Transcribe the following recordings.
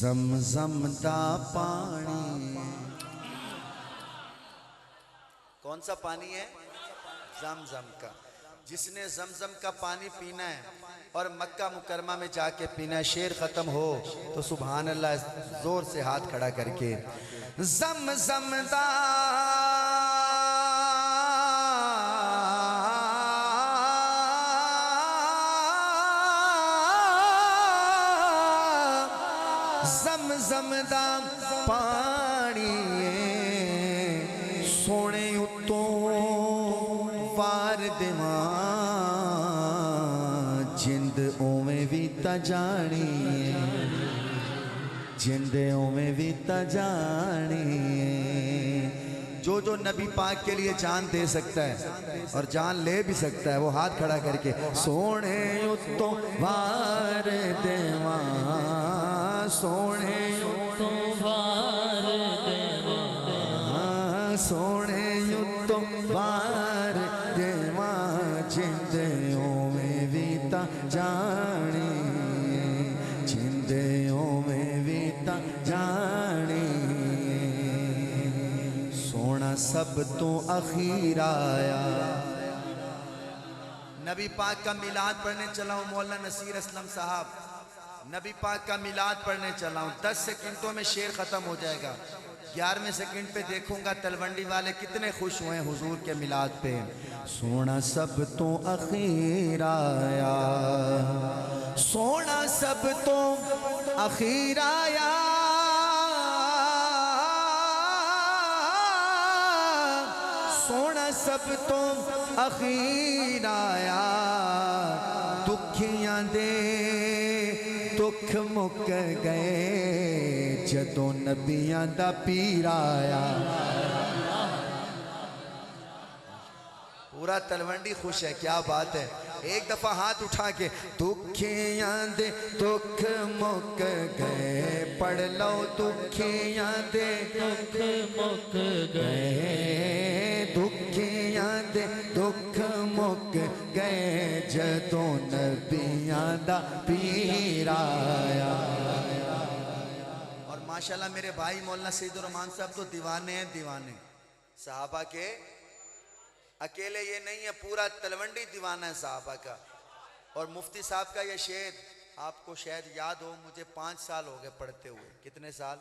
ज़मज़म दा पानी। कौन सा पानी है? ज़मज़म का। जिसने ज़मज़म का पानी पीना है और मक्का मुकरमा में जाके पीना है, शेर ख़त्म हो तो सुभान अल्लाह ज़ोर से हाथ खड़ा करके। ज़मज़म दा ज़मज़म दा पानी सोने उत्तों वार देवां जिंद उवें भी ता जानी, जिंद उवें भी ता जानी। जो जो नबी पाक के लिए जान दे सकता है और जान ले भी सकता है वो हाथ खड़ा करके सोने उत्तों वार देवां, सोने उत्तों वार देवां, सोने उत्तों वार देवां जिंद उवें भी ता जानी, जिंद उवें भी ता जानी। सोना सब तो अखीर आया। नबी पाक का मिलाद पढ़ने चला हूँ, मौलाना नसीर असलम साहब, नबी पाक का मिलाद पढ़ने चला हूँ। 10 सेकंडों में शेर ख़त्म हो जाएगा। 11वें सेकंड पे देखूंगा तलवंडी वाले कितने खुश हुए हुजूर के मिलाद पे। सोना सब तो अखीर आया, सोना सब तो अखीर आया, सोना सब तो अखीर आया। दुखियां दे दुख मुक गए जदों नबियां दा पीर आया। पूरा तलवंडी खुश है, क्या बात है। एक दफा हाथ उठा के दुखियां दे दुख मुक गए, पढ़ लो दुखियां दे दुख मुक गए, दुखियां दे दुख मुक गए जदों नबियां दा पीर आया। और माशाल्लाह मेरे भाई मौलाना सईदुर रहमान साहब तो दीवाने हैं, दीवाने साहबा के। अकेले ये नहीं है, पूरा तलवंडी दीवाना है साहबा का। और मुफ्ती साहब का ये शेर आपको शायद याद हो, मुझे 5 साल हो गए पढ़ते हुए। कितने साल?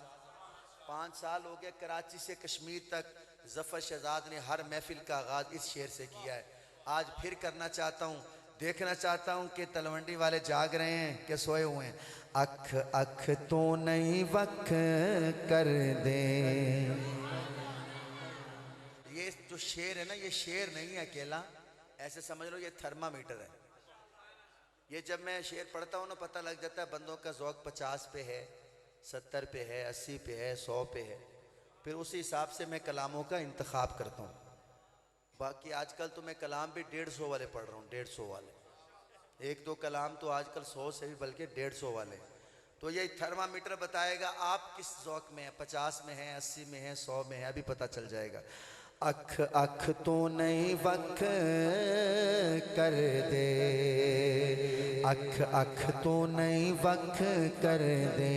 5 साल हो गए। कराची से कश्मीर तक ज़फ़र शहजाद ने हर महफिल का आगाज़ इस शेर से किया है। आज फिर करना चाहता हूँ, देखना चाहता हूँ कि तलवंडी वाले जाग रहे हैं कि सोए हुए हैं। अख अख तो नहीं वख कर दे। ये जो शेर है ना, ये शेर नहीं है अकेला, ऐसे समझ लो ये थर्मामीटर है। ये जब मैं शेर पढ़ता हूँ ना पता लग जाता है बंदों का ज़ौक़ 50 पे है, 70 पे है, 80 पे है, 100 पे है। फिर उसी हिसाब से मैं कलामों का इंतखाब करता हूँ। बाकी आजकल तो मैं कलाम भी 150 वाले पढ़ रहा हूँ, 150 वाले। 1-2 कलाम तो आजकल 100 से भी बल्कि 150 वाले। तो ये थर्मामीटर बताएगा आप किस ज़ौक़ में है, 50 में है, 80 में है, 100 में है, अभी पता चल जाएगा। अख अख तो नहीं वख कर दे, अख अख तो नहीं वख कर दे,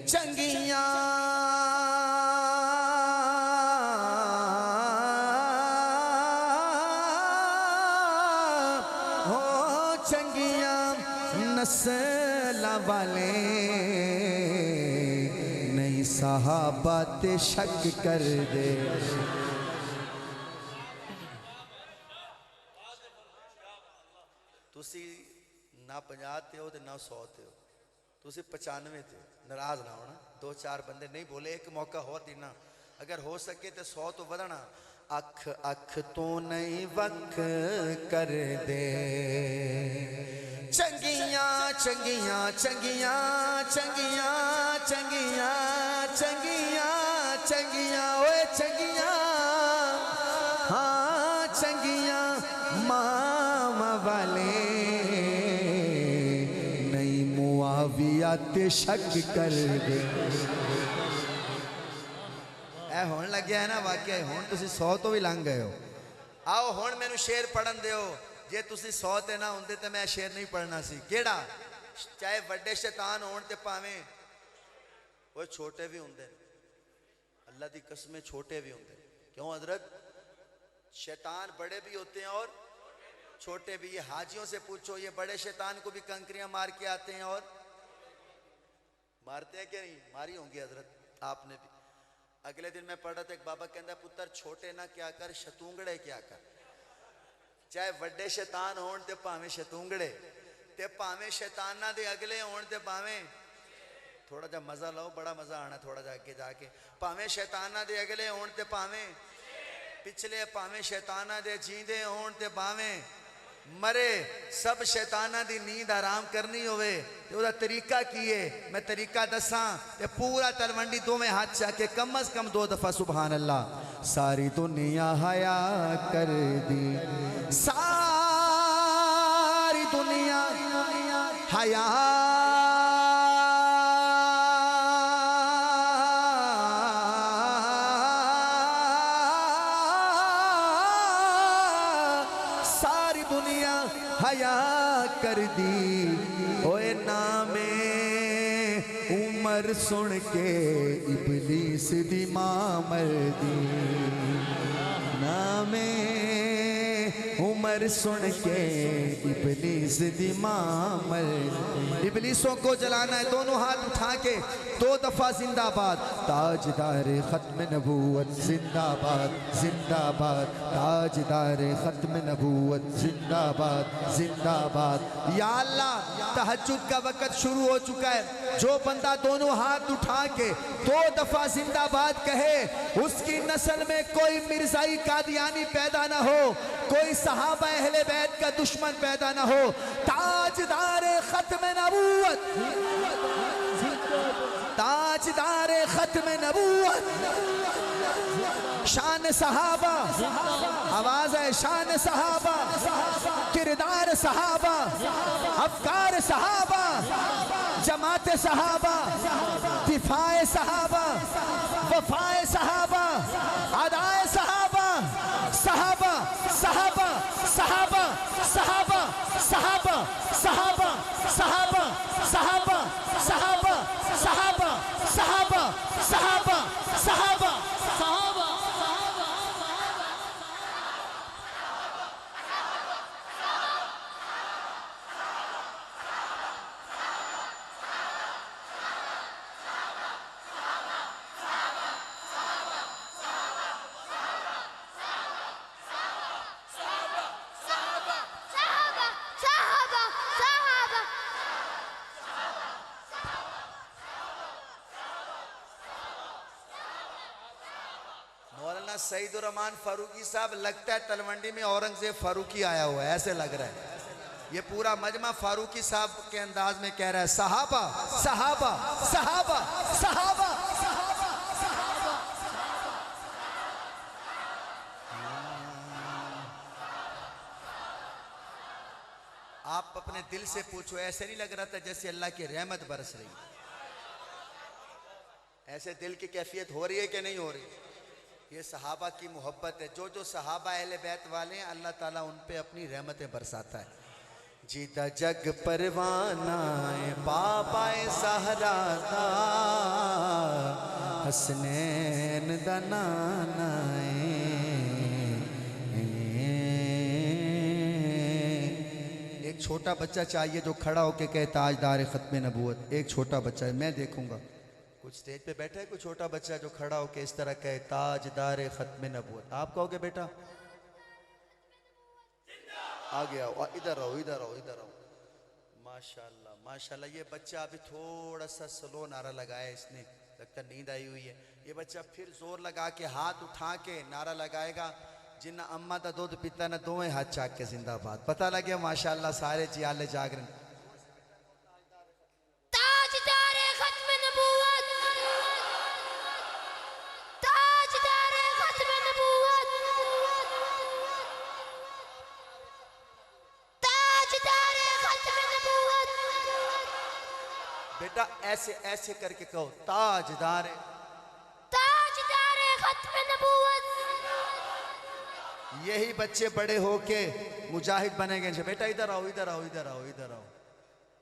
चंगियां हो चंगियां नस्ल वाले नहीं साहबा ते शक कर दे। तुसी ना 50 ते हो ते ना 100 ते हो, तुसी 95 ते हो। नाराज ना होना, 2-4 बंदे नहीं बोले, एक मौका हो देना। अगर हो सके तो 100 तो बढ़ना। अख अख तो नहीं वख कर दे, चंगियां चंगियां चंगियां चंगियां चंगियां चंगियां चंगियां ओए चंगियां, हाँ चंगियां मामा वाले नहीं मुआविया ते शक कर दे। ऐ होने लग गया है ना वाकई, हुण तुसी 100 तो भी लंघ गए हो। आओ हुण मैनू शेर पढ़न दिओ। जे तुसी 100 ते ना होंदे ते मैं शेर नहीं पढ़ना सी। केड़ा? चाहे वड्डे शैतान होण ते भावें वो छोटे भी होंगे, अल्लाह की कसमें छोटे भी होंगे। क्यों हजरत? शैतान बड़े भी होते हैं और छोटे भी। ये हाजियों से पूछो, ये बड़े शैतान को भी कंकरियां मार के आते हैं और मारते हैं कि नहीं? मारी होंगी हजरत आपने भी। अगले दिन मैं पढ़ रहा था, एक बाबा कहता पुत्र छोटे ना क्या कर, शतूंगड़े क्या कर। चाहे वड्डे शैतान होण ते भावें शतूंगड़े, ते भावें शैताना दे अगले होण ते भावें, थोड़ा जा मजा लो, बड़ा मजा आना थोड़ा जा आगे जाके। भावें शैताना दे अगले होण ते भावें पिछले, भावें शैताना दे जींदे होण ते भावें मरे, सब शैताना दी नींद आराम करनी होवे ते ओदा तरीका की है, मैं तरीका दसां ते पूरा तलवंडी दोवें हाथ चाके कम अज कम 2 दफा सुभान अल्लाह। सारी दुनिया हया कर दी, सारी दुनिया हया हया कर दी। ओए नामे उमर सुन के इबलीस दी मामर दी, नामे उमर सुन के इबलीस दी मामर। इबलीसों को जलाना है, दोनों हाथ उठा के 2 दफा जिंदाबाद। ताजदार खत्म नबूवत जिंदाबाद, जिंदाबाद। ताजदार खत्म नबूवत जिंदाबाद, जिंदाबाद। या अल्लाह तहज्जुद का वक्त शुरू हो चुका है, जो बंदा दोनों हाथ उठा के 2 दफा जिंदाबाद कहे, उसकी नस्ल में कोई मिर्जाई कादियानी पैदा ना हो, कोई सहाबा अहले बैत का दुश्मन पैदा ना हो। ताजदार खत्म नबूवत, ताजदार खत्म नबूवत, शान सहाबा, आवाज है शान सहाबा, किरदार सहाबा, अफकार सहाबा, जमात सहाबा, दिफाए सहाबा, वफाए सहाबा, अदाए सहाबा, सहाबा सहाबा सहाबा सहाबा सहाबा सहाबा सहाबा सहाबा सहाबा सहाबा सहाबा सहाबा सहाबा सहाबा। मौलाना सईदुर रहमान फारूकी साहब, लगता है तलवंडी में औरंगजेब फारूकी आया हुआ है, ऐसे लग रहा है। ये पूरा मजमा फारूकी साहब के अंदाज में कह रहा है सहाबा सहाबा सहाबा सहाबा सहाबा सहाबा। आप अपने दिल से पूछो, ऐसे नहीं लग रहा था जैसे अल्लाह की रहमत बरस रही? ऐसे दिल की कैफियत हो रही है कि नहीं हो रही? ये सहाबा की मोहब्बत है। जो जो सहाबा अहले बैत वाले हैं, अल्लाह ताला उन पे अपनी रहमतें बरसाता है। जीता जग परवाना पापाए सहरा दा, हसनैन दा नाना एक छोटा बच्चा चाहिए जो खड़ा होके कहे ताजदार खत्म नबूवत। एक छोटा बच्चा है, मैं देखूंगा कुछ स्टेज पे बैठा है कोई छोटा बच्चा जो खड़ा होके इस तरह कहे ताजदार खत्म नबूवत। आप कहोगे बेटा आगे आओ, इधर आओ, इधर आओ, इधर आओ। माशाल्लाह माशाल्लाह। ये बच्चा अभी थोड़ा सा स्लो नारा लगाया इसने, लगता नींद आई हुई है। ये बच्चा फिर जोर लगा के हाथ उठा के नारा लगाएगा, जिन्ना अम्मा दा दूध पीता ना दोवें हाथ चाक के जिंदाबाद। पता लगे माशाल्लाह सारे जियाले जागरण। बेटा ऐसे ऐसे करके कहो ताजदार ताजदार खत्म नबूवत। यही बच्चे बड़े होके मुजाहिद बनेंगे। बेटा इधर आओ, इधर आओ, इधर आओ, इधर आओ।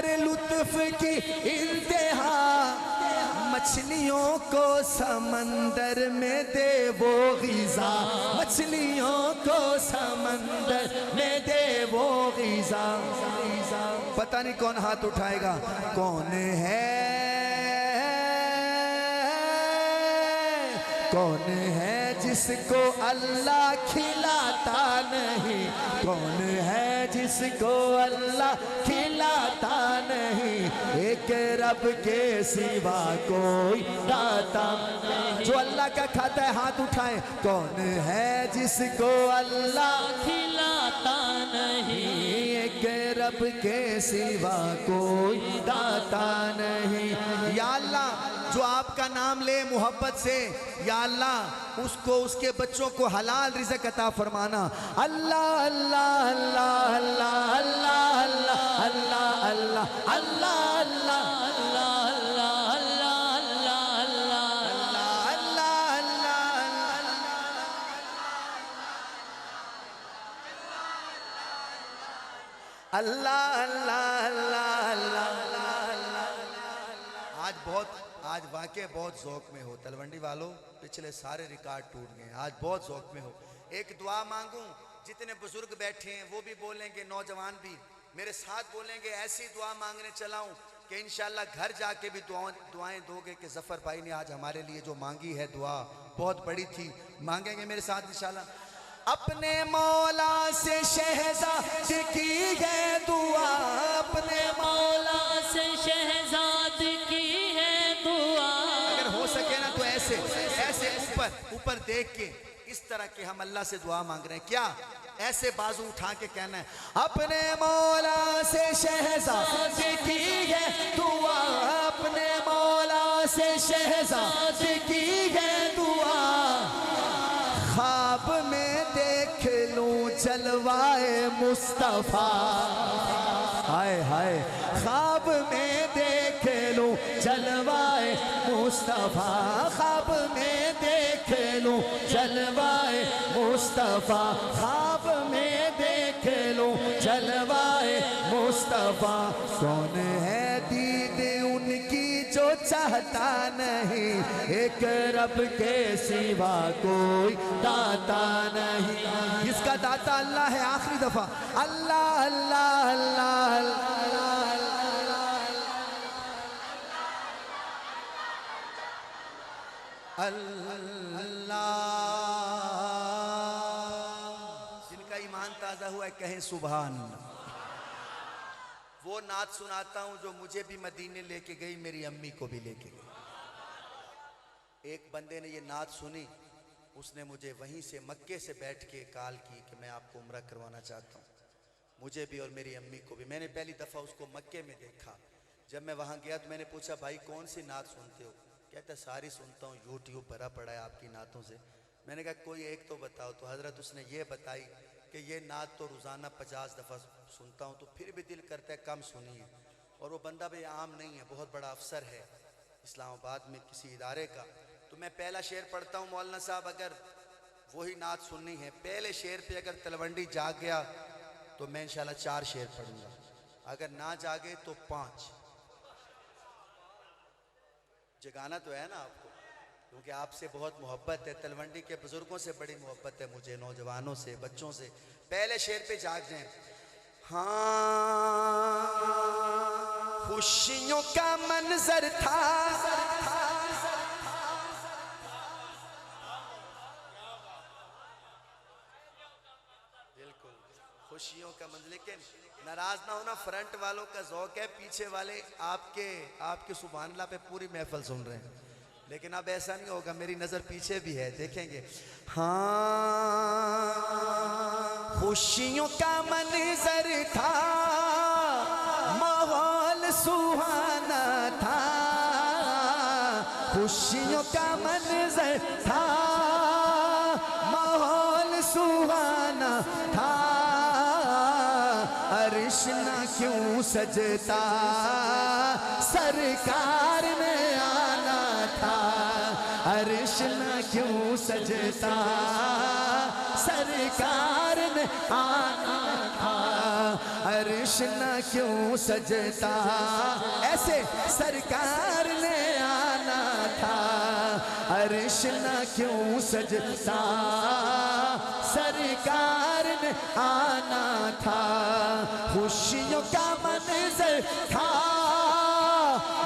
पर लुत्फ की इंतहा, मछलियों को समंदर में दे वो ग़िज़ा, मछलियों को समंदर में दे वो ग़िज़ा। पता नहीं कौन हाथ उठाएगा। कौन है जिसको अल्लाह खिलाता नहीं, कौन है जिसको अल्लाह खिलाता नहीं, एक रब के सिवा कोई दाता। जो अल्लाह का खाता है हाथ उठाए। कौन है जिसको अल्लाह खिलाता नहीं, एक रब के सिवा कोई दाता नहीं। या अल्लाह जो आपका नाम ले मोहब्बत से, या अल्लाह उसको उसके बच्चों को हलाल रिज़्क़ अता फरमाना। अल्लाह अल्लाह अल्लाह अल्लाह अल्लाह अल्लाह अल्लाह अल्लाह अल्लाह अल्लाह अल्लाह अल्लाह अल्लाह। आज वाकई बहुत ज़ौक़ में हो तलवंडी वालों, पिछले सारे रिकॉर्ड टूट गए। आज बहुत ज़ौक़ में हो। एक दुआ मांगूं, जितने बुजुर्ग बैठे हैं वो भी बोलेंगे, नौजवान भी मेरे साथ बोलेंगे। ऐसी दुआ मांगने चलाऊं कि इंशाल्लाह घर जाके भी दुआएं दोगे कि ज़फ़र भाई ने आज हमारे लिए जो मांगी है दुआ बहुत बड़ी थी। मांगेंगे मेरे साथ इंशाल्लाह। अपने मौला से शहज़ाद की है दुआ, अपने मौला से शहजाद की है दुआ। अगर हो सके ना तो ऐसे ऐसे ऊपर देख के इस तरह के हम अल्लाह से दुआ मांग रहे हैं। क्या ऐसे बाजू उठा के कहना है, अपने मौला से शहज़ाद की है दुआ, अपने मौला से शहज़ाद की है दुआ। ख्वाब में देख लूं जलवाए मुस्तफ़ा, हाय हाय ख्वाब में देख लूं जलवाए मुस्तफ़ा, ख्वाब में देख लूं जलवाए मुस्तफ़ा, ख्वाब में देख लूं जलवाए मुस्तफ़ा। कौन है दीद उनकी जो चाहता नहीं, एक रब के सिवा कोई दाता नहीं। जिसका दाता अल्लाह है। आखिरी दफा अल्लाह अल्लाह अल्लाह अल्लाह। जिनका ईमान ताजा हुआ है कहें सुभान अल्लाह। वो नात सुनाता हूं जो मुझे भी मदीने लेके गई, मेरी अम्मी को भी लेके गई। एक बंदे ने ये नात सुनी, उसने मुझे वहीं से मक्के से बैठ के कॉल की कि मैं आपको उम्रा करवाना चाहता हूँ, मुझे भी और मेरी अम्मी को भी। मैंने पहली दफ़ा उसको मक्के में देखा। जब मैं वहाँ गया तो मैंने पूछा, भाई कौन सी नात सुनते हो? कहता सारी सुनता हूँ, यूट्यूब भरा पड़ा है आपकी नातों से। मैंने कहा कोई एक तो बताओ। तो हज़रत उसने ये बताई कि ये नात तो रोज़ाना 50 दफ़ा सुनता हूँ, तो फिर भी दिल करता है कम सुनिए। और वो बंदा भाई आम नहीं है, बहुत बड़ा अफसर है इस्लामाबाद में किसी इदारे का। तो मैं पहला शेर पढ़ता हूँ, मौलाना साहब अगर वही नात सुननी है, पहले शेर पे अगर तलवंडी जाग गया तो मैं इंशाल्लाह 4 शेर पढ़ूंगा, अगर ना जागे तो 5। जगाना तो है ना आपको, क्योंकि आपसे बहुत मोहब्बत है। तलवंडी के बुजुर्गों से बड़ी मोहब्बत है मुझे, नौजवानों से, बच्चों से। पहले शेर पे जाग जाएं। हाँ खुशियों का मंजर था, बिल्कुल खुशियों का मंजर। लेकिन नाराज ना होना, फ्रंट वालों का ज़ौक है, पीछे वाले आपके सुभान अल्लाह पे पूरी महफिल सुन रहे हैं। लेकिन अब ऐसा नहीं होगा, मेरी नजर पीछे भी है, देखेंगे। हाँ खुशियों का मंजर था, माहौल सुहाना था, खुशियों का मंजर था, माहौल सुहाना था। अर्श ना क्यों सजता, सरकार ने आना था। अर्श ना क्यों सजता, सरकार ने आना था, अर्श न क्यों सजता, ऐसे सरकार ने आना था, अर्श न क्यों सजता, सरकार ने आना था, खुशियों का मंजर था,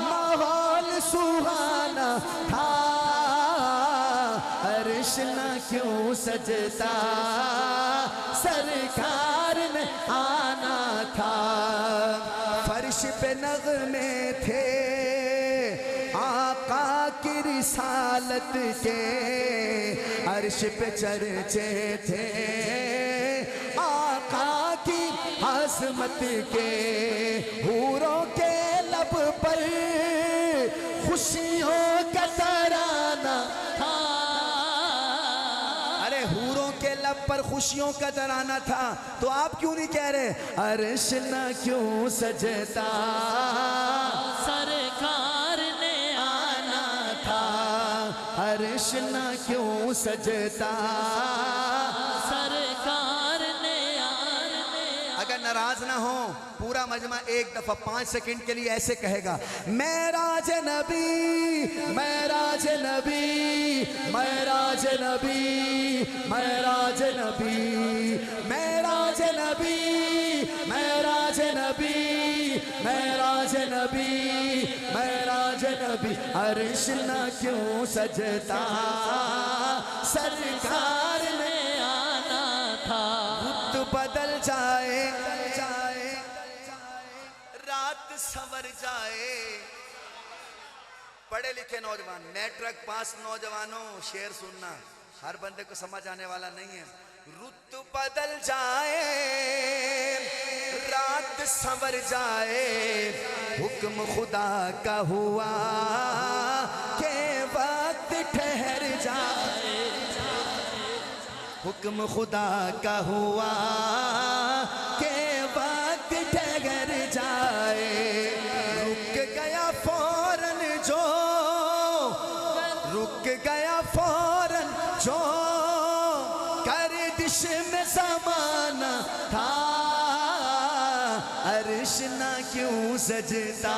माहौल सुहाना था, अर्श न क्यों सजता, सरकार ने आना था, फर्श पे नग़मे थे आका की रिसालत के, अर्श पे चर्चे थे आका की अज़मत के, हूरों के लब पर खुशियों का तराना था, अरे हूरों के लब पर खुशियों का तराना था, तो आप क्यों नहीं कह रहे अर्श न क्यों सजता, सरकार ने आना था, अर्श न क्यों सजता, सरकार ने आना। अगर नाराज ना हो पूरा मजमा एक दफा 5 सेकंड के लिए ऐसे कहेगा, मेराज नबी, मेराज नबी, मेराज नबी, मेराज नबी, मेराज नबी, मेराज नबी, मेराज नबी, मेराज नबी, अर्श न क्यों सजता, सरकार ने आना था, वक्त बदल जाए, रात संवर जाए, पढ़े लिखे नौजवान, मैट्रिक पास नौजवानों शेर सुनना, हर बंदे को समझ आने वाला नहीं है, रुत बदल जाए, रात संवर जाए, हुक्म खुदा का हुआ के वक्त ठहर जाए, हुक्म खुदा का हुआ के वक्त ठहर जाए, रुक गया फौरन जो, रुक गया फौरन जो, गर्दिश में ज़माना था, अर्श न क्यों सजता,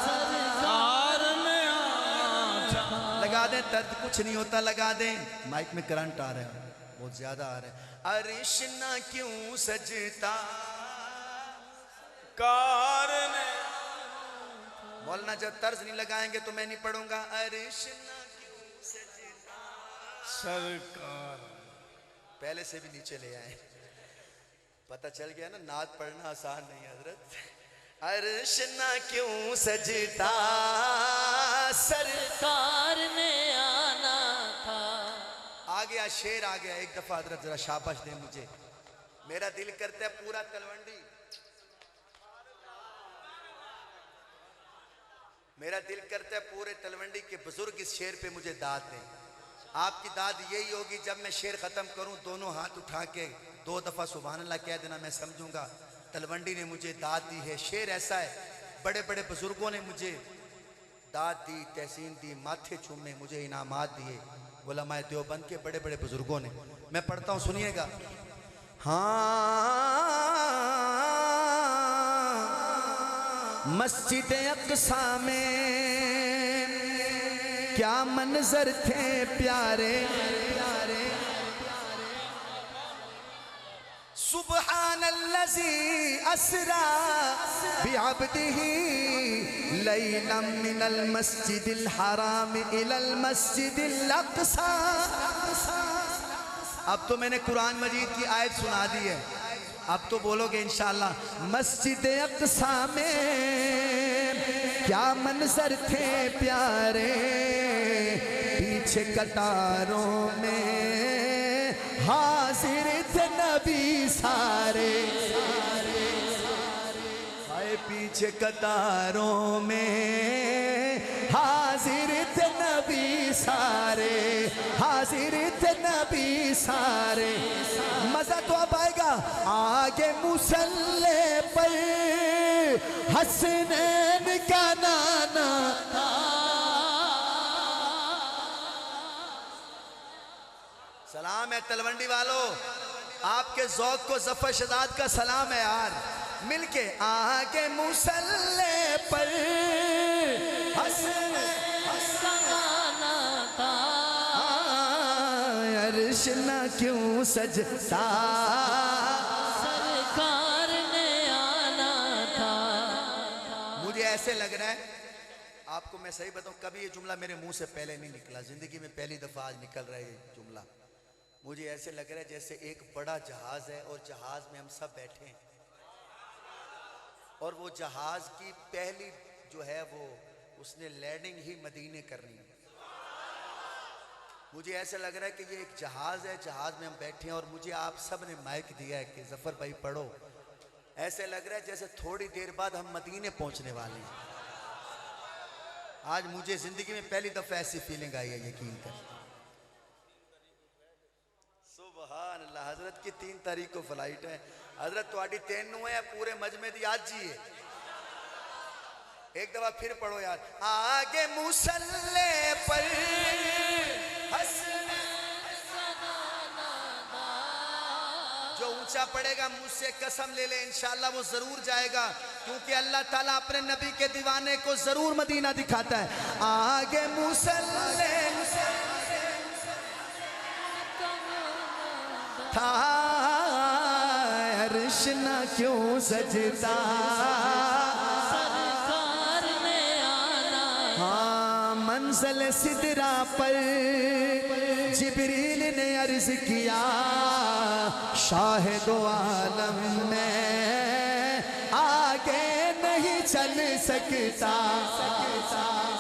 सरकार ने आना था। लगा दें, दर्द कुछ नहीं होता, लगा दें, माइक में करंट आ रहा है बहुत ज्यादा आ रहा है, अर्श न क्यों सजता, कार ने, मौलाना जब तर्ज नहीं लगाएंगे तो मैं नहीं पढ़ूंगा, अर्श न क्यों सजता, सरकार पहले से भी नीचे ले आए, पता चल गया ना नात पढ़ना आसान नहीं है हजरत, अर्श न क्यों सजता, सरकार ने आना था, आ गया शेर आ गया, एक दफा हजरत जरा शाबाश दे मुझे, मेरा दिल करता है पूरा तलवंडी, मेरा दिल करता है पूरे तलवंडी के बुजुर्ग इस शेर पे मुझे दाद दें, आपकी दाद यही होगी जब मैं शेर खत्म करूं दोनों हाथ उठा के 2 दफा सुभान अल्लाह कह देना, मैं समझूंगा तलवंडी ने मुझे दाद दी है, शेर ऐसा है, बड़े बड़े बुजुर्गों ने मुझे दाद दी, तहसीन दी, माथे चूमे, मुझे इनामात दिए, उलमाए देवबंद के बड़े बड़े बुजुर्गों ने, मैं पढ़ता हूँ सुनिएगा, हाँ मस्जिद अक़सा में क्या मंजर थे प्यारे, प्यारे, सुब्हानल्लज़ी असरा बिअब्दिही लैलन मिनल मस्जिदिल हराम इलल मस्जिदिल अक़सा। अब तो मैंने कुरान मजीद की आयत सुना दी है, अब तो बोलोगे इंशाअल्लाह, मस्जिद अक़सा में क्या मंजर थे प्यारे, पीछे कतारों में हाजिर थे नबी सारे, हाय पीछे कतारों में हाजिर थे नबी सारे, हाजिर थे नबी सारे। मजा तो अब आएगा, आगे मुसल्ले पर हसनैन का नाना था, सलाम है तलवंडी वालों, आपके ज़ौक़ को ज़फ़र शदाद का सलाम है यार। मिलके आगे मुसल्ले पर समाना था, अर्श न क्यों सजता, सरकार ने आना था। मुझे ऐसे लग रहा है, आपको मैं सही बताऊं, कभी ये जुमला मेरे मुंह से पहले नहीं निकला, जिंदगी में पहली दफा आज निकल रहा है ये जुमला। मुझे ऐसे लग रहा है जैसे एक बड़ा जहाज है और जहाज में हम सब बैठे हैं और वो जहाज की पहली जो है वो उसने लैंडिंग ही मदीने करनी है। मुझे ऐसा लग रहा है कि ये एक जहाज है, जहाज में हम बैठे हैं और मुझे आप सब ने माइक दिया है कि जफर भाई पढ़ो। ऐसे लग रहा है जैसे थोड़ी देर बाद हम मदीने पहुंचने वाले हैं। आज मुझे जिंदगी में पहली दफा ऐसी फीलिंग आई है, यकीन कर। सुभान अल्लाह। हजरत की 3 तारीख को फ्लाइट है। हजरत तुम्हारी 3 है पूरे मजमे दी आज जी है। एक दफा फिर पढ़ो यार। आगे मुसल्ले पर जो ऊंचा पड़ेगा मुझसे कसम ले ले इंशाअल्लाह वो जरूर जाएगा, क्योंकि अल्लाह ताला अपने नबी के दीवाने को जरूर मदीना दिखाता है। आगे मुसल्ले था, अर्श न क्यों सजता, सरकार ने आना। हाँ मंज़िल सिदरा पर जिब्रील ने अर्ज किया, शाहिद आलम में आगे नहीं चल सकता।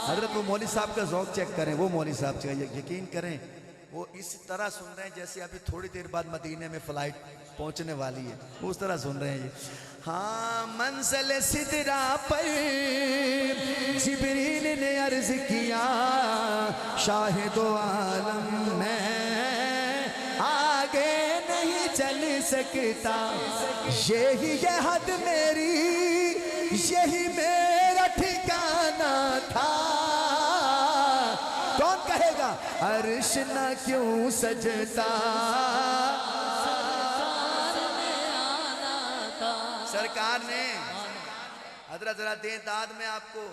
हजरत वो मौली साहब का ज़ौक़ चेक करें, वो मौली साहब यकीन करें वो इस तरह सुन रहे हैं जैसे अभी थोड़ी देर बाद मदीने में फ्लाइट पहुंचने वाली है, उस तरह सुन रहे हैं ये। हाँ मंज़िल सिदरा पर जिब्रील ने अर्ज किया, शाहिद आलम में आगे नहीं चल सकता। यही है हद मेरी, यही मेरा ठिकाना था। कौन कहेगा अर्श न क्यों सजता, सरकार ने। हजरत जरा दें दाद में आपको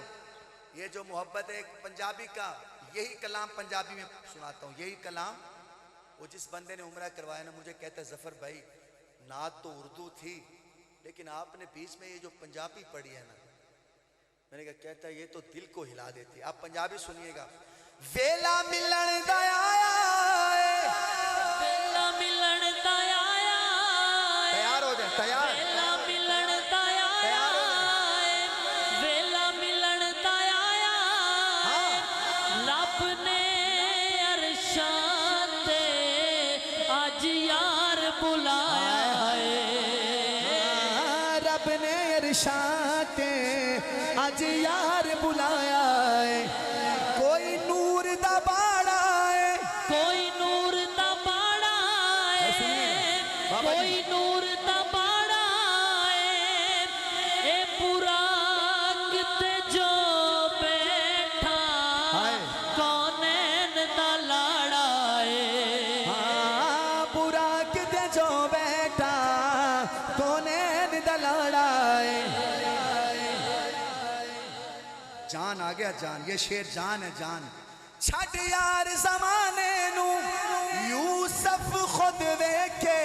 ये जो मोहब्बत है पंजाबी का, यही कलाम पंजाबी में सुनाता हूँ। यही कलाम वो जिस बंदे ने उम्रा करवाया ना, मुझे कहता है जफर भाई नात तो उर्दू थी लेकिन आपने बीच में ये जो पंजाबी पढ़ी है ना, मैंने कहा, कहता है ये तो दिल को हिला देती। आप पंजाबी सुनिएगा। वेला मिलन दा आया, वेला मिलन दा आया, तैयार हो जाए, तैयार। वेला मिलन दा आया, वेला मिलन दा आया। रब ने अरशां ते अज यार बुलाया है, रब ने अरशां ते अज यार बुलाया है। कोई नूर दा बाड़ा है, कोई नूर दा बाड़ा है, कोई नूर दा बाड़ा है। ए बुराक ते जो बैठा कौनैन दा लाड़ा है। हाँ बुराक ते जो बैठा कौनैन दा लाड़ा है। जान आ गया जान, ये शेर जान है जान। छड़ यार जमाने नू यूसुफ खुद वेखे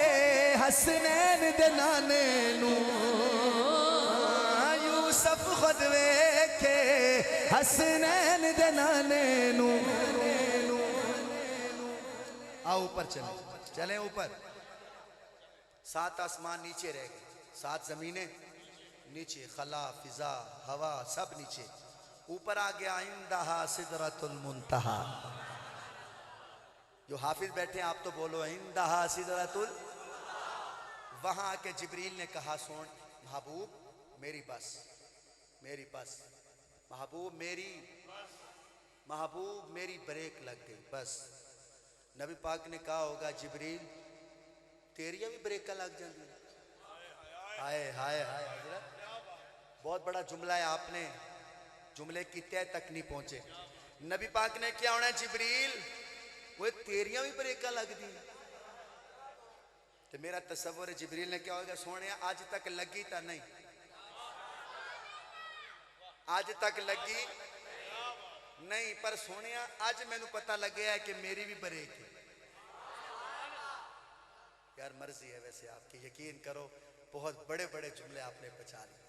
हसनैन दे नाने नू, यूसुफ खुद वेखे हसनैन दे नाने नू। आओ ऊपर चले, चले ऊपर। 7 आसमान नीचे रह गए, 7 जमीनें नीचे, खला फिजा हवा सब नीचे। ऊपर आ गया इंदहा सिदरतुल मुंतहा। जो हाफिज बैठे हैं आप तो बोलो इंदहा सिदरतुल। वहां आके जिब्रील ने कहा, सुन महबूब मेरी बस, मेरी बस, महबूब मेरी ब्रेक लग गई बस। नबी पाक ने कहा होगा जिब्रील तेरिया भी ब्रेका लग जाती। हाय हाय हाय हजरत, बहुत बड़ा जुमला है, आपने जुमले की तय तक नहीं पहुंचे। नबी पाक ने क्या होना है जिब्रील, वो तेरियां भी ब्रेका लग दी। तो मेरा तस्वुर है जिब्रील ने क्या होगा, सोने आज तक लगी था नहीं, आज तक लगी नहीं, पर सोने आज मैनू पता लगे है कि मेरी भी ब्रेक है। यार मर्जी है वैसे आपकी, यकीन करो बहुत बड़े बड़े जुमले आपने बचा लिए,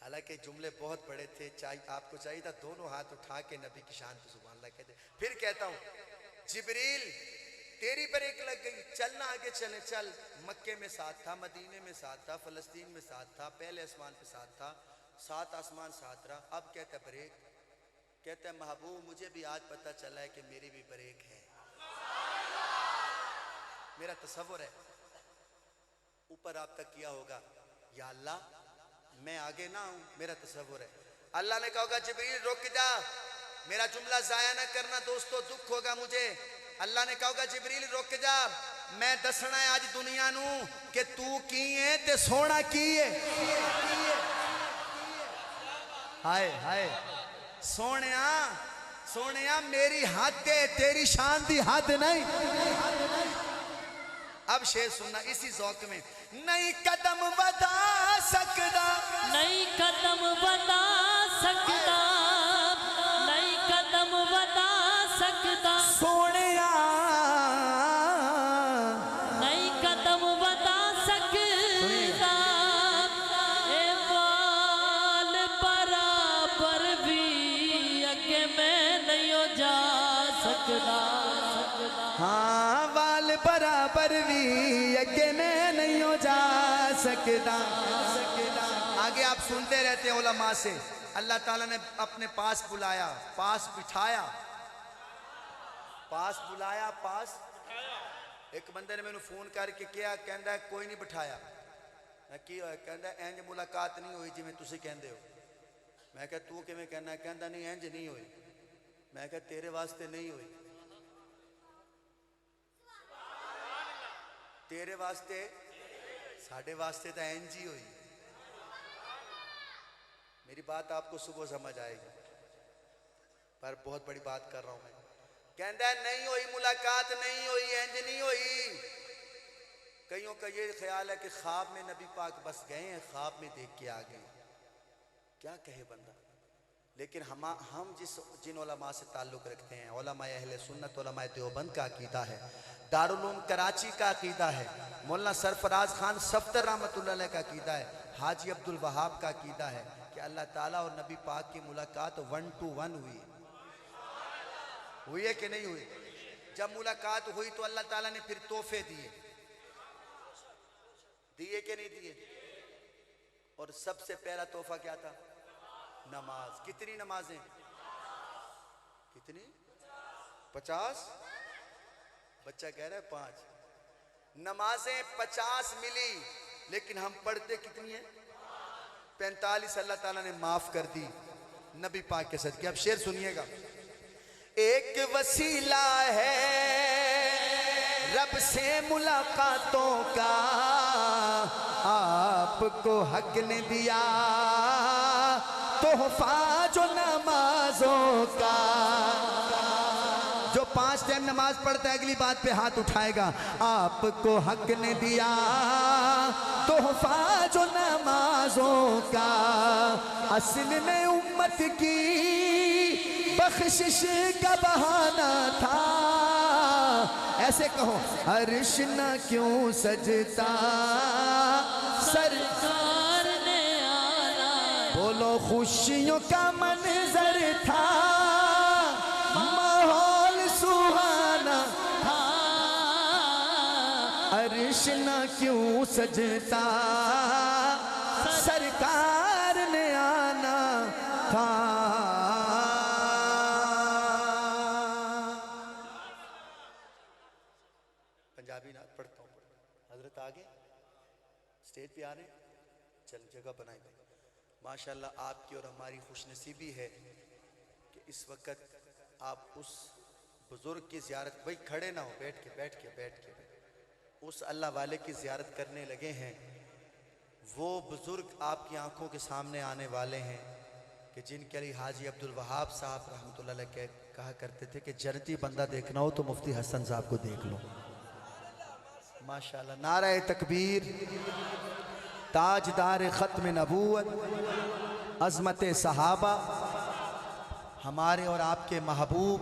हालांकि जुमले बहुत बड़े थे। चाहिए आपको चाहिए था दोनों हाथ उठा के नबी की शान पे सुभान अल्लाह कहते। फिर कहता हूं जिब्रील तेरी ब्रेक लग गई, चलना आगे चले, चल। मक्के में साथ था, मदीने में साथ था, फलस्तीन में साथ था, पहले आसमान पे साथ था, 7 आसमान साथ रहा, अब कहता ब्रेक। कहता है महबूब मुझे भी आज पता चला है कि मेरी भी ब्रेक है। मेरा तस्वुर है ऊपर आप तक किया होगा, या अल्लाह मैं आगे ना हूं, मेरा तस्वुर है। अल्लाह ने कहा होगा जिब्रील रुक जा, मेरा जुमला जाया ना करना दोस्तों, दुख होगा मुझे। अल्लाह ने कहा होगा जिब्रील रुक जा, मैं दसना है आज दुनिया नू कि तू की है ते सोना की है। हाय हाय सोनिया सोनिया मेरी हद है, तेरी शान दी हद नहीं। अब शेर सुनना इसी ज़ौक़ में। नहीं कदम बता सकदा, नहीं कदम बता सकदा, नहीं कदम बता सकदा, सोनिया नहीं कदम बता सकदा, ए बाल बराबर भी अगे मैं नहीं हो जा सकदा। हाँ वाल बराबर भी अगे मैं नहीं हो जा सकदा। आगे आप सुनते रहते हैं उलमा से, अल्लाह ताला ने अपने पास बुलाया, पास बिठाया, पास बुलाया, पास। एक बंदे ने मैंने फोन करके किया, कहता है कोई नहीं बिठाया। मैं की होया, कहता है इंज मुलाकात नहीं हुई जिवें तुसीं कहंदे हो। मैं कहा तू किवें कहना, कहता नहीं इंज नहीं हुई। मैं कहा तेरे वास्ते नहीं हुई, तेरे वास्ते साढ़े वास्ते तो इंज ही हुई। मेरी बात आपको सुबह समझ आएगी, पर बहुत बड़ी बात कर रहा हूं मैं। कहता है नहीं हुई मुलाकात, नहीं हुई, इंज नहीं हुई। कईयों का ये ख्याल है कि ख्वाब में नबी पाक बस गए हैं, ख्वाब में देख के आ गए। क्या कहे बंदा। लेकिन हम जिन उलमा से ताल्लुक़ रखते हैं, उलमा अहले सुन्नत, उलमा देवबंद का अकीदा है, दारुल उलूम कराची का अकीदा है, मौलाना सरफराज खान सफ्तर रहमतुल्लाह अलैह का अकीदा है, हाजी अब्दुल वहाब का अकीदा है कि अल्लाह ताला और नबी पाक की मुलाकात 1 to 1 हुई है कि नहीं हुई। जब मुलाकात हुई तो अल्लाह ताला ने फिर तोहफे दिए, दिए कि नहीं दिए। और सबसे पहला तोहफा क्या था? नमाज। कितनी नमाजें? कितनी? 50। बच्चा कह रहा है 5 नमाजें 50 मिली, लेकिन हम पढ़ते कितनी है? 45 अल्लाह ताला ने माफ कर दी नबी पाक के सदके। अब शेर सुनिएगा। एक वसीला है रब से मुलाकातों का, आपको हक ने दिया तोहफा जो नमाजों का। जो 5 टाइम नमाज पढ़ता है अगली बात पे हाथ उठाएगा। आपको हक ने दिया तोहफा जो नमाजों का, असल में उम्मत की बख्शिश का बहाना था। ऐसे कहो अर्श न क्यों सजता सरकार ने आना, बोलो खुशियों का मंजर था, माहौल सुहाना था, अर्श न क्यों सजता सरकार ने आना था। पंजाबी नात पढ़ता हूँ। हजरत आगे स्टेज पे आ रहे हैं, चल जगह बनाई भाई। माशाल्लाह आपकी और हमारी खुशनसीबी है कि इस वक्त आप उस बुजुर्ग की ज़ियारत, भाई खड़े ना हो, बैठ के बैठ के बैठ के उस अल्लाह वाले की ज़ियारत करने लगे हैं। वो बुजुर्ग आपकी आंखों के सामने आने वाले हैं कि जिनके लिए हाजी अब्दुल वहाब साहब रहमतुल्लाह अलैह कहा करते थे कि जन्नती बंदा देखना हो तो मुफ्ती हसन साहब को देख लो। माशाल्लाह, नारा तकबीर, ताजदार ख़त्म नबूवत, अज़मत सहाबा, हमारे और आपके महबूब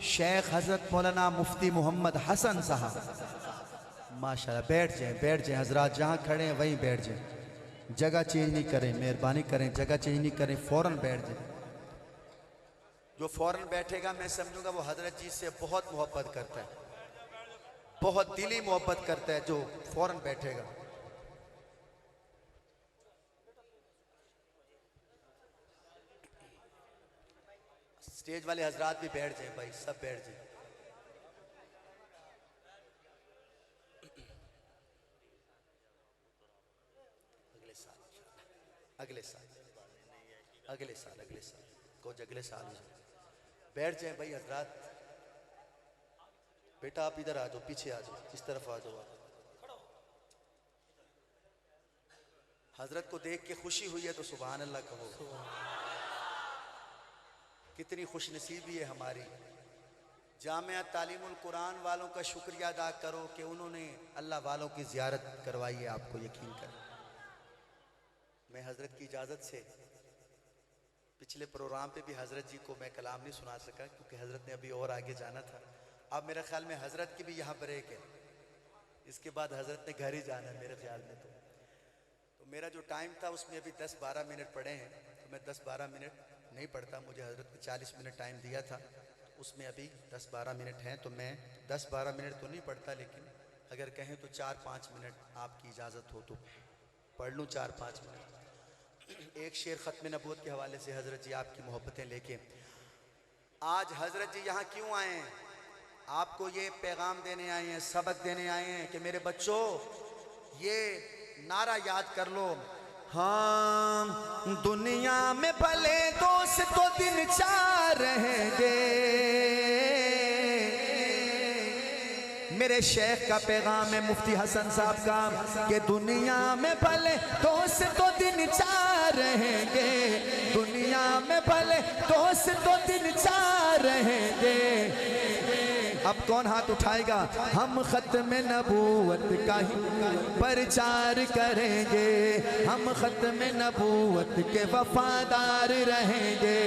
शेख हज़रत मौलाना मुफ्ती मोहम्मद हसन साहब। माशाल्लाह, बैठ जाएं हजरात, जहाँ खड़े हैं वहीं बैठ जाएं, जगह चेंज नहीं करें, मेहरबानी करें, जगह चेंज नहीं करें, फ़ौरन बैठ जाएं। जो फ़ौरन बैठेगा मैं समझूंगा वो हजरत जी से बहुत मोहब्बत करता है, बहुत दिली मोहब्बत करता है जो फ़ौरन बैठेगा। स्टेज वाले हजरात भी बैठ जाएं भाई, सब बैठ जाएं। अगले साल कुछ अगले साल बैठ जाएं भाई हजरात। बेटा आप इधर आ जाओ, पीछे आ जाओ, इस तरफ आ जाओ। हजरत को देख के खुशी हुई है तो सुभान अल्लाह कहो। कितनी खुशनसीबी है हमारी। जामिया तालीमुल कुरान वालों का शुक्रिया अदा करो कि उन्होंने अल्लाह वालों की ज़ियारत करवाई है, आपको यकीन कर। मैं हजरत की इजाज़त से पिछले प्रोग्राम पे भी हजरत जी को मैं कलाम नहीं सुना सका क्योंकि हजरत ने अभी और आगे जाना था। अब मेरे ख्याल में हजरत की भी यहाँ ब्रेक है, इसके बाद हजरत ने घर ही जाना है मेरे ख्याल में। तो मेरा जो टाइम था उसमें अभी 10-12 मिनट पड़े हैं, तो मैं 10-12 मिनट नहीं पढ़ता। मुझे हजरत ने 40 मिनट टाइम दिया था, उसमें अभी 10-12 मिनट हैं, तो मैं 10-12 मिनट तो नहीं पढ़ता, लेकिन अगर कहें तो 4-5 मिनट आपकी इजाज़त हो तो पढ़ लूँ 4-5 मिनट। एक शेर ख़त्म नबूवत के हवाले से हजरत जी आपकी मोहब्बतें लेके। आज हजरत जी यहाँ क्यों आए हैं? आपको ये पैगाम देने आए हैं, सबक देने आए हैं कि मेरे बच्चों ये नारा याद कर लो। हाँ, दुनिया में भले दोस्त तो दिन चार रहेंगे। मेरे शेख का पैगाम है मुफ्ती हसन साहब का कि दुनिया में भले दोस्त तो दिन चार रहेंगे, दुनिया में भले दोस्त तो दिन चार रहेंगे। अब कौन हाथ उठाएगा? हम ख़त्म नबूवत का ही प्रचार करेंगे, हम ख़त्म नबूवत के वफादार रहेंगे,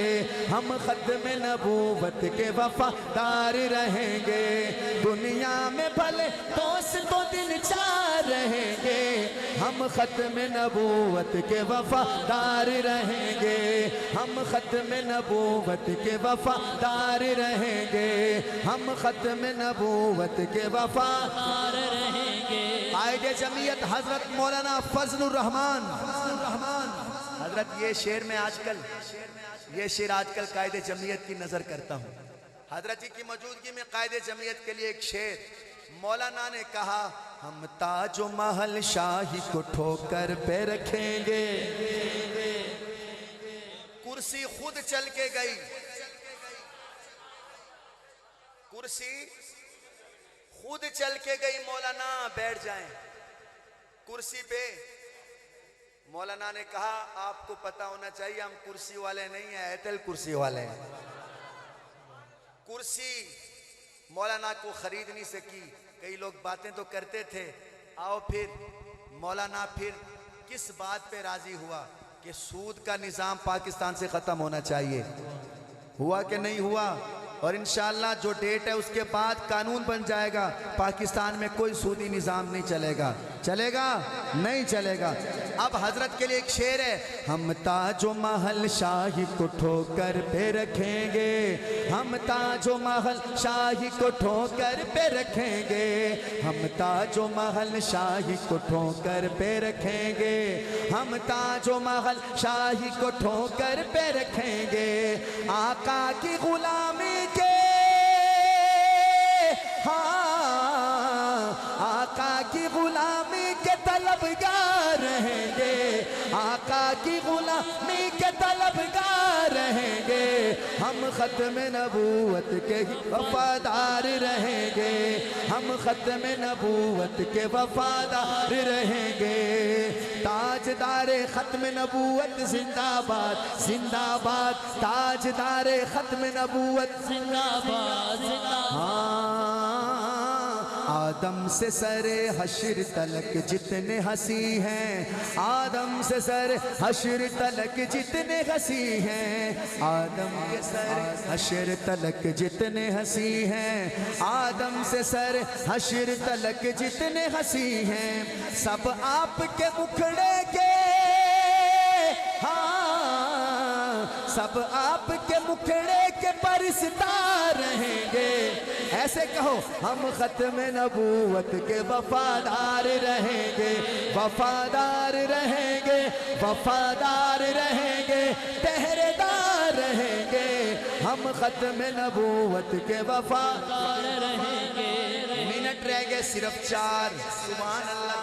हम ख़त्म नबूवत के वफादार रहेंगे। दुनिया में भले दोस्त तो दिन चार रहेंगे, हम ख़त्म नबूवत के वफादार रहेंगे, हम ख़त्म नबूवत के वफादार रहेंगे, हम ख़त्म नबूवत के वफादार रहेंगे। कायदे जमीयत हजरत मौलाना फजलुर रहमान हजरत, ये शेर आजकल कायदे जमीयत की नजर करता हूँ। हजरत जी की मौजूदगी में कायदे जमीयत के लिए एक शेर मौलाना ने कहा, हम ताजो महल शाही को ठोकर पे रखेंगे। कुर्सी खुद चल के गई, कुर्सी खुद चल के गई, मौलाना बैठ जाएं कुर्सी पे। मौलाना ने कहा, आपको पता होना चाहिए हम कुर्सी वाले नहीं हैं, एयरटेल कुर्सी वाले हैं। कुर्सी मौलाना को खरीद नहीं सकी। कई लोग बातें तो करते थे, आओ फिर मौलाना फिर किस बात पे राजी हुआ कि सूद का निज़ाम पाकिस्तान से ख़त्म होना चाहिए। हुआ कि नहीं हुआ? और इंशाअल्लाह जो डेट है उसके बाद कानून बन जाएगा, पाकिस्तान में कोई सूदी निज़ाम नहीं चलेगा। चलेगा? नहीं चलेगा। अब हजरत के लिए एक शेर है, हम ताजो महल शाही को ठोकर पे रखेंगे, हम ताजो महल शाही को ठोकर पे रखेंगे, हम ताजो महल शाही को ठोकर पे रखेंगे, हम ताजो महल शाही को ठोकर पे रखेंगे। आका की गुलामी के, हाँ, आका की गुलामी के तलबगार रहेंगे, आका की गुलामी के तलबगार रहेंगे, हम ख़त्म नबूवत के ही वफादार रहेंगे, हम ख़त्म नबूवत के वफादार रहेंगे। ताजदारे ख़त्म नबूवत जिंदाबाद जिंदाबाद, ताजदारे ख़त्म नबूवत जिंदाबाद जिंदाबाद। हाँ, आदम से सरे हश्र तलक जितने हंसी हैं, आदम से सर हश्र तलक जितने हंसी हैं, आदम के सर हश्र तलक जितने हंसी हैं, आदम से सर हश्र तलक जितने हंसी हैं, सब आपके मुखड़े के, हाँ सब आपके मुखड़े के परिस्तार रहेंगे। ऐसे कहो हम खत्म नबूवत के वफादार रहेंगे, वफादार रहेंगे, वफादार रहेंगे, पहरेदार रहेंगे, हम खत्म नबूवत के वफादार रहेंगे। मिनट रह गए सिर्फ 4। सुभान अल्लाह।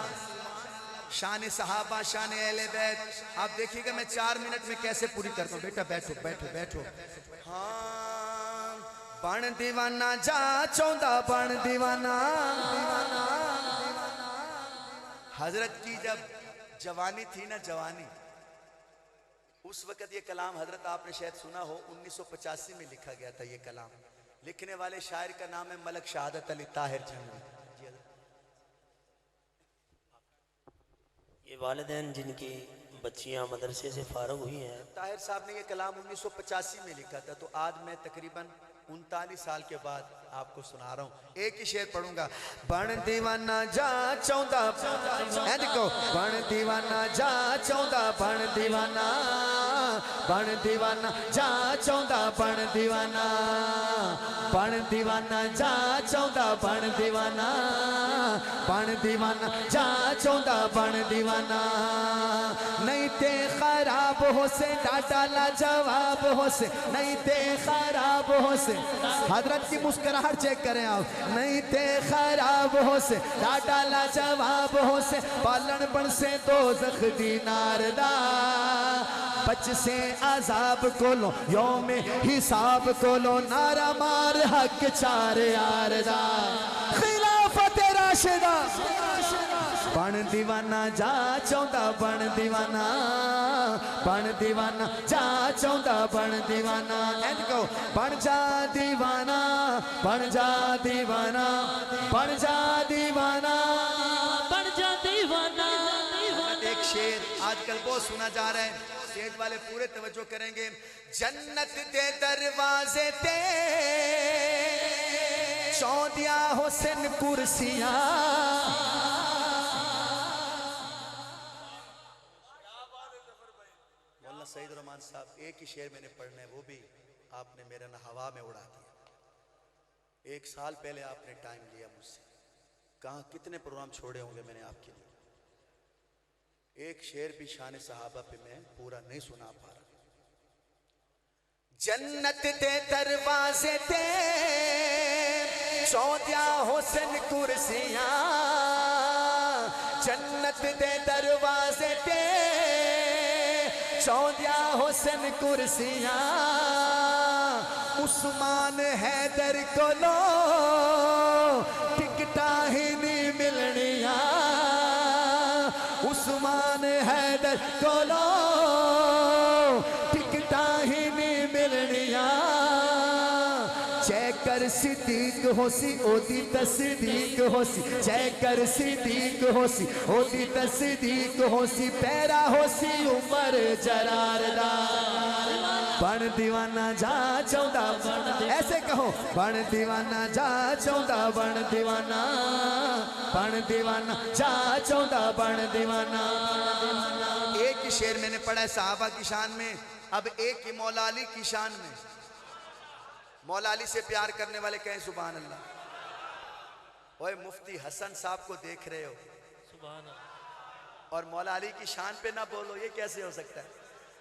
शान सहाबा, शान अहले बैत। आप देखिएगा मैं 4 मिनट में कैसे पूरी करता हूँ। बेटा बैठो बैठो बैठो। हाँ बन दीवाना जा चौंदा बन दीवाना। हजरत की जब जवानी थी ना, जवानी, उस वक्त ये कलाम हजरत आपने शायद सुना हो, 1985 में लिखा गया था ये कलाम। लिखने वाले शायर का नाम है मलक शहादत अली ताहिर झंगवी। ये वालिदैन जिनकी बच्चियां मदरसे से फारग हुई हैं, ताहिर साहब ने ये कलाम 1985 में लिखा था। तो आज मैं तकरीबन 39 साल के बाद आपको सुना रहा हूँ। एक ही शेर पढ़ूंगा। बन दीवाना जा चौंदा, देखो बन दीवाना जा चौंदा बन दीवाना, बन दीवाना जा चौंदा बन दीवाना, बन दीवाना जा चौंदा बन दीवाना, बन दीवाना जा चौंदा बन दीवाना। नहीं ते खराब हो से डाटा ला जवाब हो से, नहीं ते खराब हो से। हजरत की मुस्कुराहट चेक करें आप। नहीं ते खराब हो से डाटा ला जवाब हो से, पालन बन से दोज़ख दी नारदा, बच से अजाब को लो यौम हिसाब को लो, नारा मार हक चार यारदा, खिलाफत राशिदा। बन दीवाना जा चौंदा बन दीवाना, बन दीवाना जा चौंदा बन दीवाना। एंड को बन जा दीवाना, बन जा दीवाना, बन जा दीवाना, बन जा दीवाना। एक शेर आजकल बहुत सुना जा रहा है, स्टेज वाले पूरे तवज्जो करेंगे। जन्नत दे दरवाजे ते चौंदिया हुस्न कुर्सियां, सईद रहमान साहब एक ही शेर मैंने पढ़ना है, वो भी आपने मेरा ना हवा में उड़ा दिया। 1 साल पहले आपने टाइम लिया मुझसे, कहाँ कितने प्रोग्राम छोड़े होंगे मैंने आपके लिए। एक शेर भी शान सहाबा पे मैं पूरा नहीं सुना पा रहा। जन्नत दे दरवाजे ते चौंदिया हुस्न कुर्सियां, जन्नत दे दरवाजे ते चौंदिया हुस्न कुर्सियां, उस्मान हैदर को लो टिकटा ही नहीं मिलनिया, उस्मान हैदर को लो टिकटा ही नहीं मिलनिया। जयकर सिद्दीक होसी ओदी तस्दीक होसी, जयकर सिद्दीक होसी ओदी तस्दीक होसी, पैरा होसी उमर जरारदा। बन दीवाना जा चौंदा बन, ऐसे कहो बन दीवाना जा चौंदा बन दीवाना, बन दीवाना जा चौंदा बन दीवाना। एक ही शेर मैंने पढ़ा है सहाबा की शान में, अब एक ही मौला अली की शान में। मौला अली से प्यार करने वाले कहें सुभान अल्लाह। ओए मुफ्ती हसन साहब को देख रहे हो सुभान अल्लाह, और मौला अली की शान पे ना बोलो, ये कैसे हो सकता है?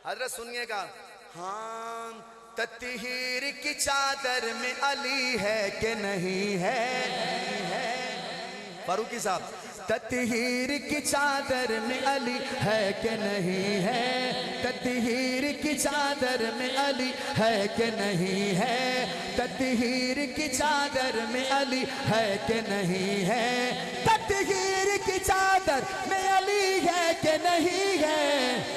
हजरत सुनिएगा। हाँ तत्हीर की चादर में अली है कि नहीं है, फारूकी साहब तत्हीर की चादर में अली है कि नहीं है, तत्हीर की चादर में अली है कि नहीं है, तत्हीर की चादर में अली है कि नहीं है, तत्हीर की चादर में अली है कि नहीं है।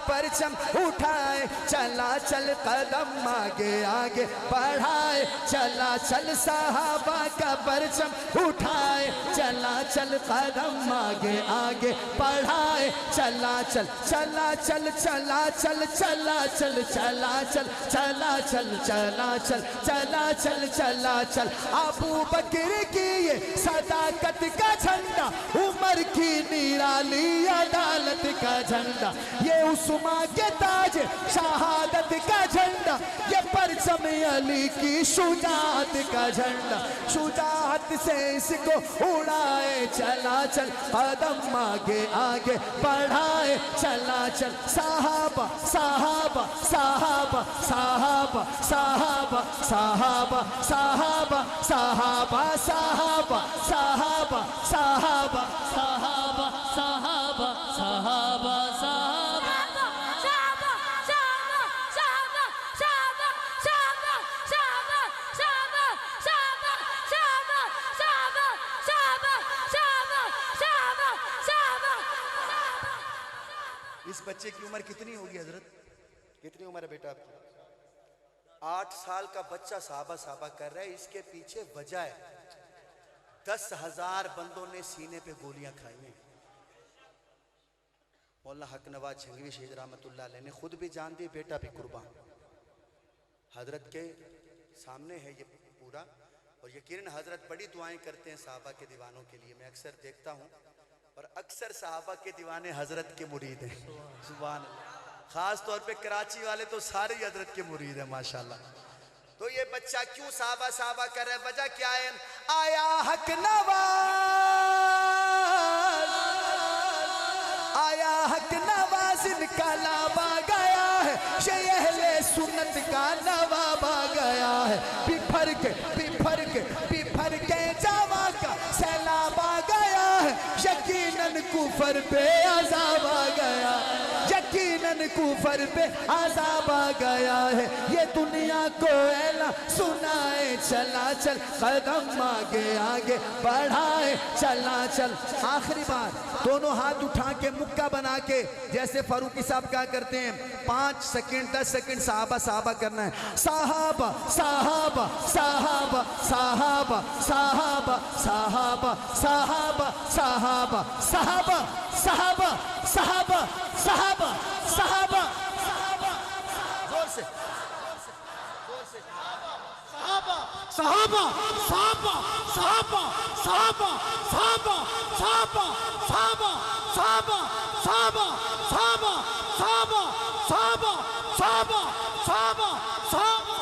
परचम उठाए, चला चल कदम आगे आगे बढ़ाए, चला चल सहाबा का परचम उठाए, चला चल कदम आगे आगे बढ़ाए, चला चल चला चल चला चल चला चल चला चल चला चल चला चल चला चल चला चल। अबू बकर की ये सदाकत का झंडा, उमर की निराली अदालत का झंडा, ये उस्मा के ताज शहादत का झंडा, ये परचम अली की शुजाअत का झंडा, शुजाअत से इसको उड़ाए, चला चल कदम आगे आगे बढ़ाए, चला चल साहबा साहबा साहबा साहबा साहबा साहबा साहबा साहबा साहबा साहबा साहबा साहबा साहबा साहबा साहबा इस बच्चे की उम्र कितनी होगी हजरत? कितनी उम्र है बेटा आपकी? 8 साल का बच्चा साहबा साहबा कर रहा है। इसके पीछे वजह है 10,000 बंदों ने सीने पे गोलियां खाई हैं। मौलाना हक नवाज झंगवी शहीद रहमतुल्लाह अलैह ने खुद भी जान दी, बेटा भी कुर्बान। हजरत के सामने है ये पूरा, और यकीनन हजरत बड़ी दुआएं करते हैं साहबा के दीवानों के लिए। मैं अक्सर देखता हूँ, और अक्सर साहबा के दीवाने हजरत के मुरीद हैं। सुभान अल्लाह। खास तौर पे कराची वाले तो सारे ही हजरत के मुरीद हैं माशाल्लाह। तो ये बच्चा क्यों साहबा साहबा कर रहा है, वजह क्या है? आया हक नवाज, आया हक नवाज, इनका लाबा गया है, शेहले सुन्नत का नवाबा गया है। बिफर के बिफर के बिफर के जावा का सैलाबा गया है, यकीनन कुफर पे अज़ाब आ गया, यकीनन कुफर पे अज़ाब आ गया है। ये दुनिया को ऐला सुनाए, चला चल कदम आगे आगे बढ़ाए, चला चल। आखिरी बार दोनों हाथ उठा के मुक्का बना के, जैसे फारूकी साहब क्या करते हैं, 5 सेकंड 10 सेकंड साहबा साहबा करना है। साहबा साहबा साहबा साहबा साहबा साहबा साहबा साहबा साहबा साहबा साहबा साहबा साहबा साहबा, जोर से जोर से, साहबा साहबा साहबा साहबा साहबा साहबा साहबा साहबा साहबा साहबा साहबा साहबा साहबा साहबा साहबा साहबा